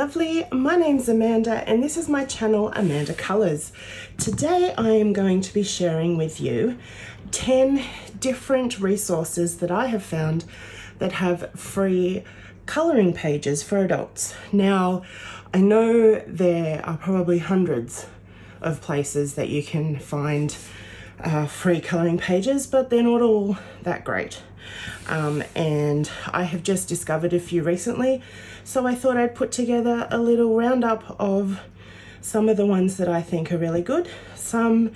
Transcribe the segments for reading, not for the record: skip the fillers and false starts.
lovely, my name's Amanda and this is my channel Amanda Colours. Today I am going to be sharing with you 10 different resources that I have found that have free colouring pages for adults. Now I know there are probably hundreds of places that you can find free colouring pages, but they're not all that great. And I have just discovered a few recently, so I thought I'd put together a little roundup of some of the ones that I think are really good. Some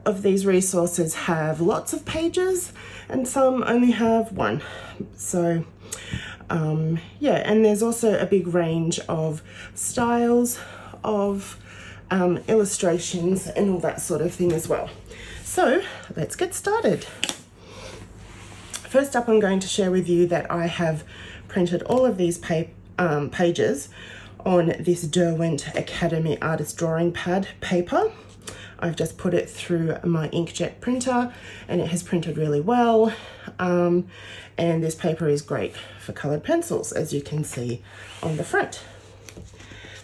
of these resources have lots of pages and some only have one. So yeah, and there's also a big range of styles of illustrations and all that sort of thing as well. So let's get started. First up, I'm going to share with you that I have printed all of these pages on this Derwent Academy Artist Drawing Pad paper. I've just put it through my inkjet printer and it has printed really well. And this paper is great for coloured pencils, as you can see on the front.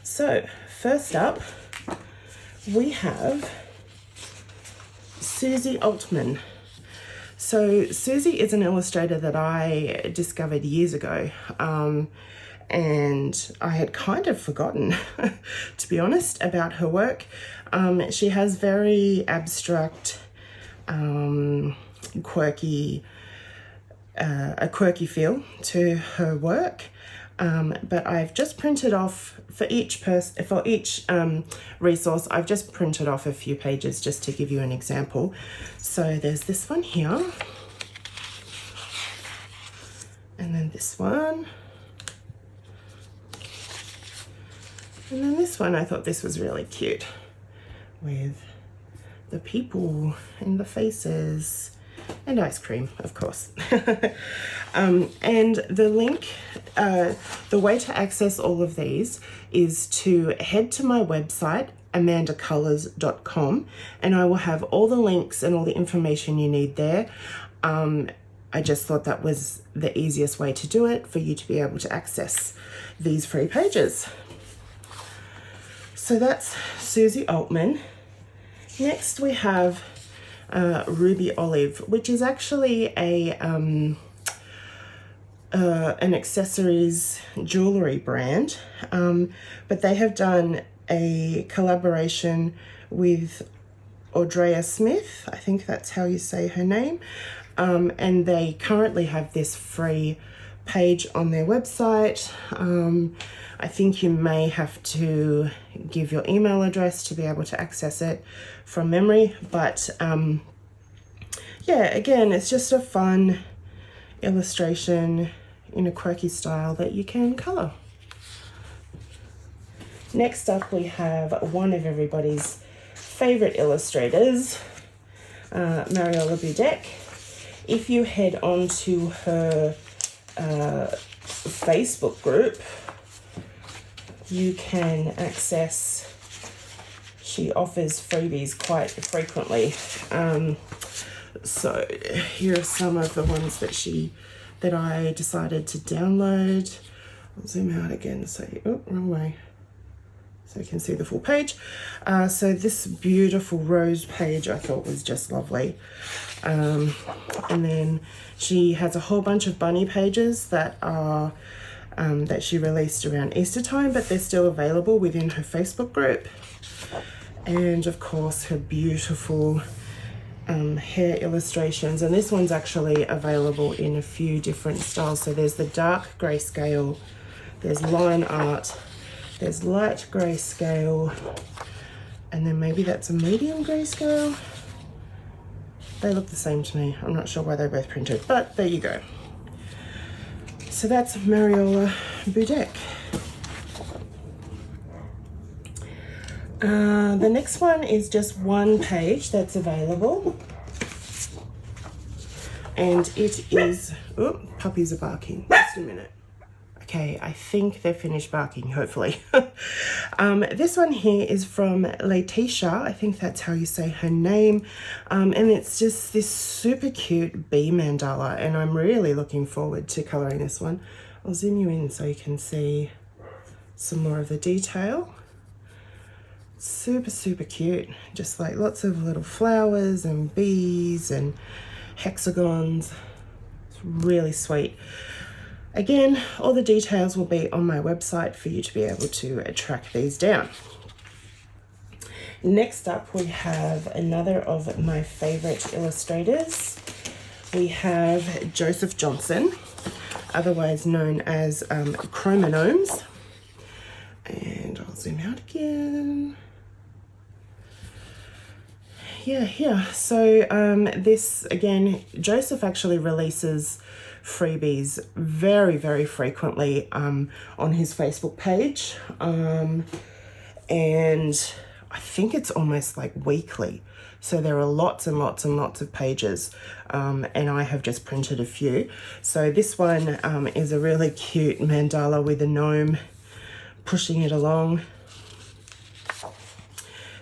So first up, we have Susie Altman. So Susie is an illustrator that I discovered years ago, and I had kind of forgotten, to be honest, about her work. She has very abstract, quirky, a quirky feel to her work. But I've just printed off for each resource, I've just printed off a few pages just to give you an example. So there's this one here, and then this one, and then this one. I thought this was really cute with the people and the faces and ice cream, of course. And the link, the way to access all of these is to head to my website, amandacolours.com, and I will have all the links and all the information you need there. I just thought that was the easiest way to do it for you to be able to access these free pages. So that's Susie Altman. Next we have Ruby Olive, which is actually an accessories jewelry brand, but they have done a collaboration with Audrea Smith, I think that's how you say her name, and they currently have this free page on their website. I think you may have to give your email address to be able to access it from memory, but yeah, again, it's just a fun illustration in a quirky style that you can colour. Next up, we have one of everybody's favourite illustrators, Mariola Budek. If you head on to her Facebook group, you can access, she offers freebies quite frequently. So here are some of the ones that I decided to download. I'll zoom out again, so, oh, wrong way, so you can see the full page. So this beautiful rose page I thought was just lovely. And then she has a whole bunch of bunny pages that are that she released around Easter time, but they're still available within her Facebook group. And of course her beautiful hair illustrations, and this one's actually available in a few different styles. So there's the dark grayscale, there's line art, there's light grayscale, and then maybe that's a medium grayscale. They look the same to me. I'm not sure why they're both printed, but there you go. So that's Mariola Budek. The next one is just one page that's available, and it is, oh, puppies are barking, just a minute. Okay, I think they're finished barking, hopefully. This one here is from Laetitia, I think that's how you say her name, and it's just this super cute bee mandala, and I'm really looking forward to colouring this one. I'll zoom you in so you can see some more of the detail. Super, super cute. Just like lots of little flowers and bees and hexagons. It's really sweet. Again, all the details will be on my website for you to be able to track these down. Next up, we have another of my favorite illustrators. We have Joseph Johnson, otherwise known as Chromognomes. And I'll zoom out again. Yeah, here. So this, again, Joseph actually releases freebies very, very frequently on his Facebook page. And I think it's almost like weekly. So there are lots and lots and lots of pages, and I have just printed a few. So this one is a really cute mandala with a gnome pushing it along.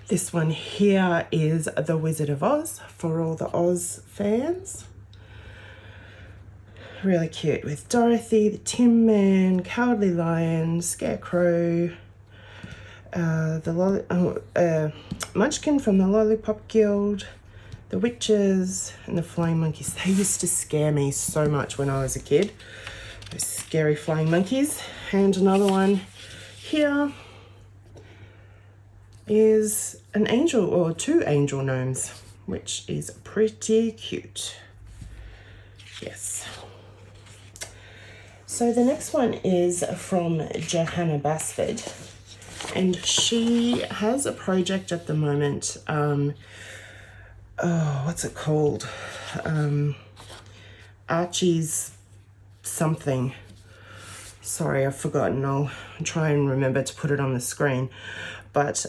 This one here is The Wizard of Oz for all the Oz fans. Really cute with Dorothy, the Tin Man, Cowardly Lion, Scarecrow, Munchkin from the Lollipop Guild, the Witches, and the Flying Monkeys. They used to scare me so much when I was a kid. Those scary flying monkeys. And another one here is an angel, or two angel gnomes, which is pretty cute. Yes. So the next one is from Johanna Basford, and she has a project at the moment. What's it called? Archie's something. Sorry, I've forgotten. I'll try and remember to put it on the screen. But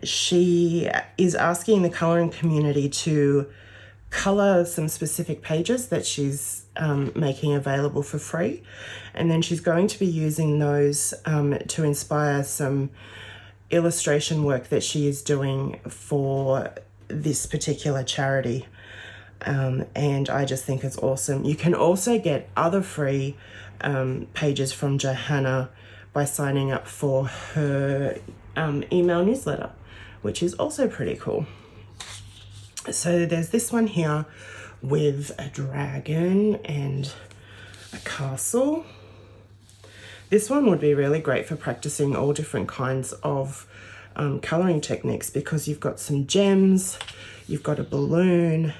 she is asking the colouring community to colour some specific pages that she's making available for free. And then she's going to be using those to inspire some illustration work that she is doing for this particular charity. And I just think it's awesome. You can also get other free pages from Johanna by signing up for her email newsletter, which is also pretty cool. So there's this one here with a dragon and a castle. This one would be really great for practicing all different kinds of colouring techniques, because you've got some gems, you've got a balloon,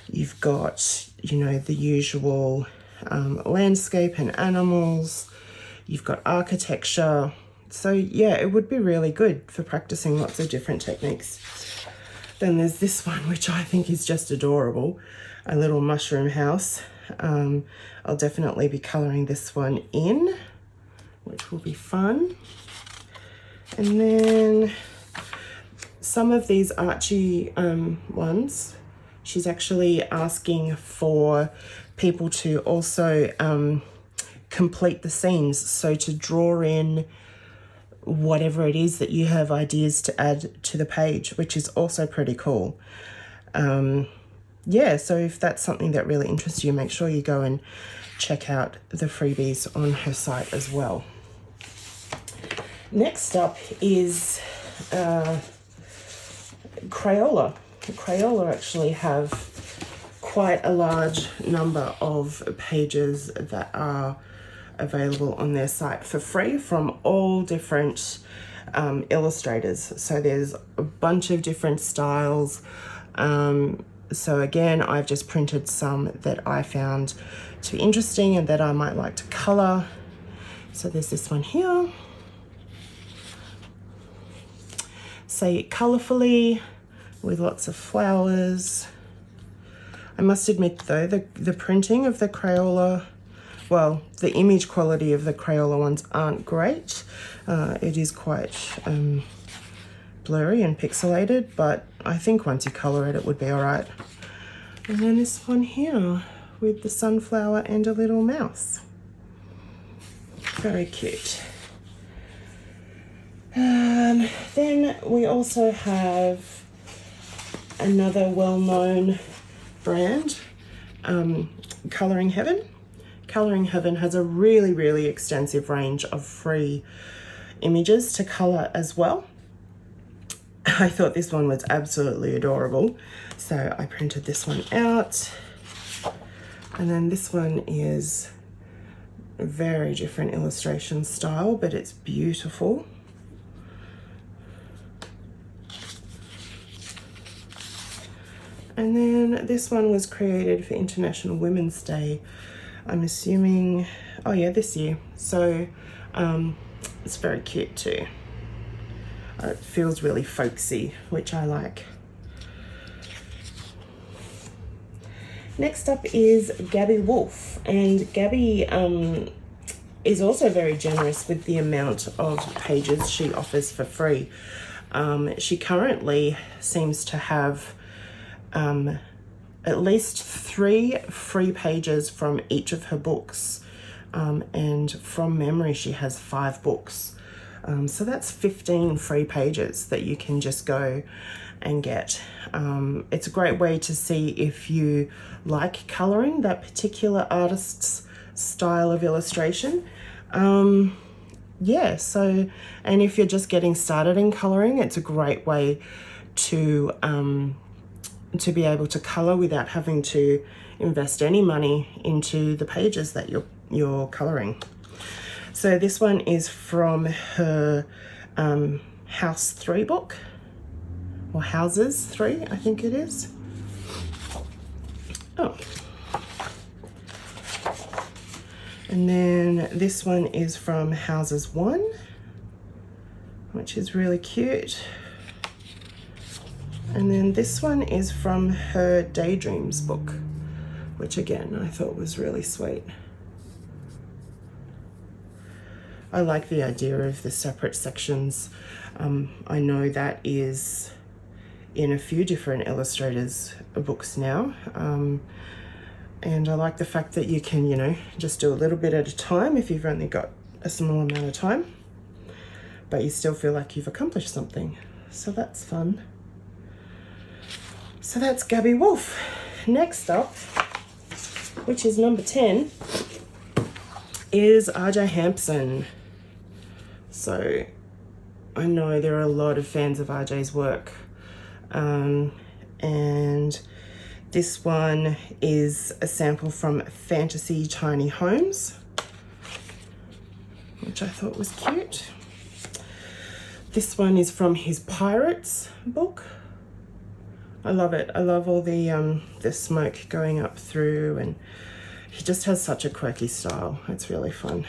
you've got, you know, the usual landscape and animals, you've got architecture. So yeah, it would be really good for practicing lots of different techniques. Then there's this one, which I think is just adorable, a little mushroom house. I'll definitely be colouring this one in, which will be fun. And then some of these Archie ones, she's actually asking for people to also complete the scenes. So to draw in whatever it is that you have ideas to add to the page, which is also pretty cool. Yeah, so if that's something that really interests you, make sure you go and check out the freebies on her site as well. Next up is Crayola. Crayola actually have quite a large number of pages that are available on their site for free from all different illustrators. So there's a bunch of different styles. So again, I've just printed some that I found to be interesting and that I might like to colour. So there's this one here. Say it colourfully with lots of flowers. I must admit though, the printing of the Crayola, well, the image quality of the Crayola ones aren't great. It is quite blurry and pixelated, but I think once you colour it, it would be all right. And then this one here with the sunflower and a little mouse. Very cute. Then we also have another well-known brand, Colouring Heaven. Colouring Heaven has a really, really extensive range of free images to colour as well. I thought this one was absolutely adorable, so I printed this one out. And then this one is a very different illustration style, but it's beautiful. And then this one was created for International Women's Day, I'm assuming, oh yeah, this year. So it's very cute too. It feels really folksy, which I like. Next up is Gabby Wolfe, and Gabby is also very generous with the amount of pages she offers for free. She currently seems to have at least 3 free pages from each of her books, and from memory she has 5 books. So that's 15 free pages that you can just go and get. It's a great way to see if you like colouring that particular artist's style of illustration. Yeah, so, and if you're just getting started in colouring, it's a great way to be able to colour without having to invest any money into the pages that you're colouring. So this one is from her House 3 book, or Houses 3, I think it is. Oh. And then this one is from Houses 1, which is really cute. And then this one is from her Daydreams book, which again, I thought was really sweet. I like the idea of the separate sections. I know that is in a few different illustrators' books now. And I like the fact that you can, you know, just do a little bit at a time if you've only got a small amount of time, but you still feel like you've accomplished something. So that's fun. So that's Gabby Wolfe. Next up, which is number 10, is RJ Hampson. So I know there are a lot of fans of RJ's work. And this one is a sample from Fantasy Tiny Homes, which I thought was cute. This one is from his Pirates book. I love it. I love all the smoke going up through, and he just has such a quirky style. It's really fun.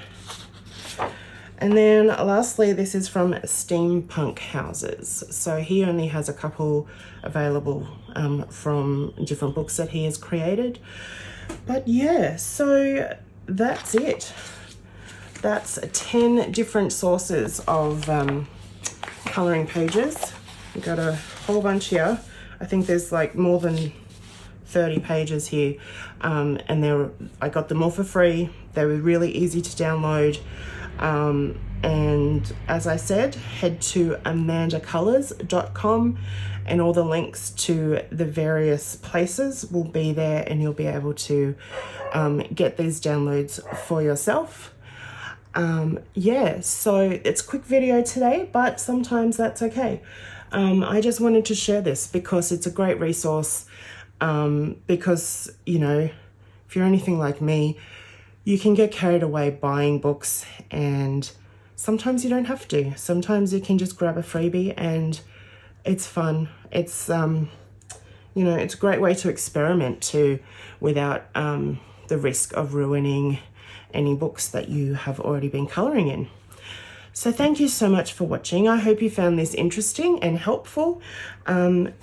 And then lastly, this is from Steampunk Houses. So he only has a couple available from different books that he has created. But yeah, so that's it. That's 10 different sources of colouring pages. We've got a whole bunch here. I think there's like more than 30 pages here, and I got them all for free. They were really easy to download. And as I said, head to amandacolours.com and all the links to the various places will be there, and you'll be able to get these downloads for yourself. Yeah, so it's a quick video today, but sometimes that's okay. I just wanted to share this because it's a great resource, because, you know, if you're anything like me, you can get carried away buying books, and sometimes you don't have to. Sometimes you can just grab a freebie and it's fun. It's, you know, it's a great way to experiment too without the risk of ruining any books that you have already been colouring in. So thank you so much for watching. I hope you found this interesting and helpful.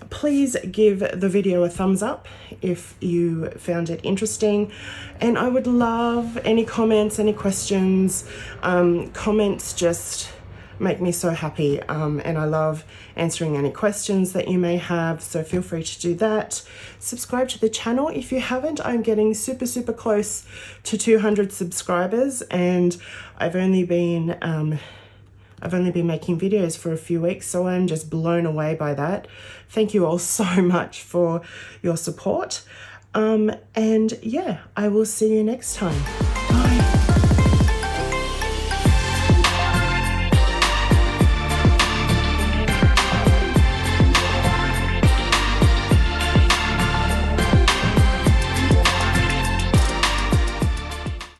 Please give the video a thumbs up if you found it interesting. And I would love any comments, any questions. Comments just make me so happy. And I love answering any questions that you may have. So feel free to do that. Subscribe to the channel if you haven't. I'm getting super, super close to 200 subscribers, and I've only been making videos for a few weeks, so I'm just blown away by that. Thank you all so much for your support. And yeah, I will see you next time.